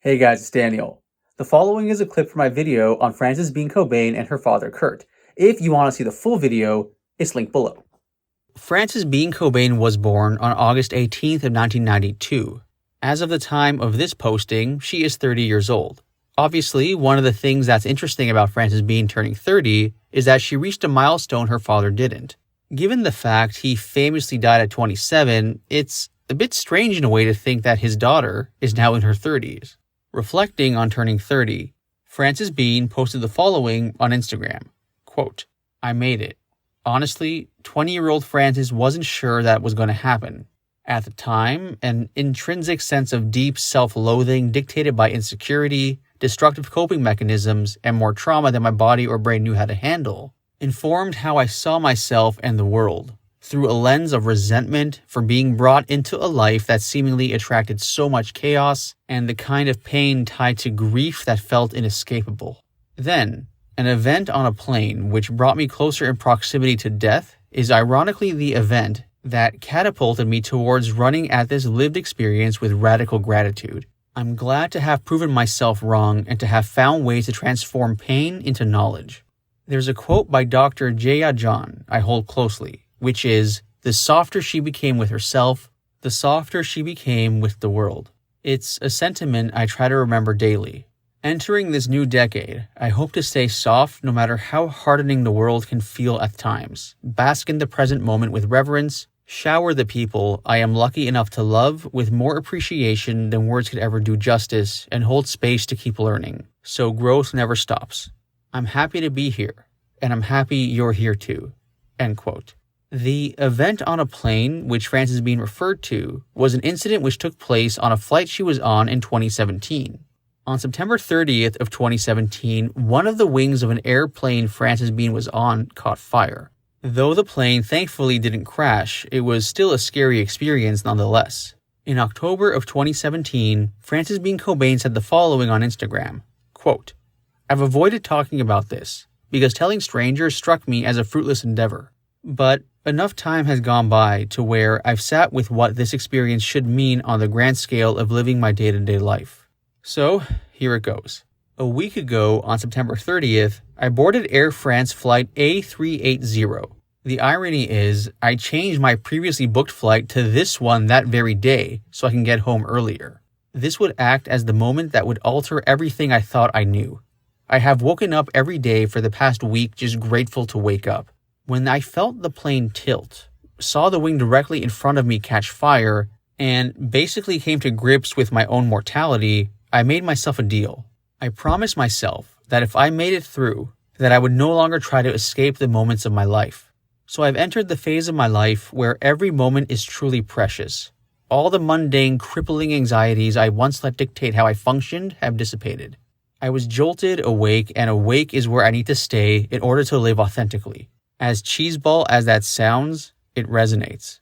Hey guys, it's Daniel. The following is a clip from my video on Frances Bean Cobain and her father Kurt. If you want to see the full video, it's linked below. Frances Bean Cobain was born on August 18th of 1992. As of the time of this posting, she is 30 years old. Obviously, one of the things that's interesting about Frances Bean turning 30 is that she reached a milestone her father didn't. Given the fact he famously died at 27, it's a bit strange in a way to think that his daughter is now in her 30s. Reflecting on turning 30, Frances Bean posted the following on Instagram. Quote, "I made it. Honestly, 20-year-old Frances wasn't sure that was going to happen. At the time, an intrinsic sense of deep self-loathing dictated by insecurity, destructive coping mechanisms, and more trauma than my body or brain knew how to handle, informed how I saw myself and the world, through a lens of resentment for being brought into a life that seemingly attracted so much chaos and the kind of pain tied to grief that felt inescapable. Then, an event on a plane which brought me closer in proximity to death is ironically the event that catapulted me towards running at this lived experience with radical gratitude. I'm glad to have proven myself wrong and to have found ways to transform pain into knowledge." There's a quote by Dr. Jaya John I hold closely, which is, "The softer she became with herself, the softer she became with the world." It's a sentiment I try to remember daily. Entering this new decade, I hope to stay soft no matter how hardening the world can feel at times, bask in the present moment with reverence, shower the people I am lucky enough to love with more appreciation than words could ever do justice, and hold space to keep learning, so growth never stops. I'm happy to be here, and I'm happy you're here too." End quote. The event on a plane, which Frances Bean referred to, was an incident which took place on a flight she was on in 2017. On September 30th of 2017, one of the wings of an airplane Frances Bean was on caught fire. Though the plane thankfully didn't crash, it was still a scary experience nonetheless. In October of 2017, Frances Bean Cobain said the following on Instagram, quote, "I've avoided talking about this because telling strangers struck me as a fruitless endeavor. But enough time has gone by to where I've sat with what this experience should mean on the grand scale of living my day-to-day life. So, here it goes. A week ago, on September 30th, I boarded Air France flight A380. The irony is, I changed my previously booked flight to this one that very day so I can get home earlier. This would act as the moment that would alter everything I thought I knew. I have woken up every day for the past week just grateful to wake up. When I felt the plane tilt, saw the wing directly in front of me catch fire, and basically came to grips with my own mortality, I made myself a deal. I promised myself that if I made it through, that I would no longer try to escape the moments of my life. So I've entered the phase of my life where every moment is truly precious. All the mundane, crippling anxieties I once let dictate how I functioned have dissipated. I was jolted awake, and awake is where I need to stay in order to live authentically. As cheeseball as that sounds, it resonates.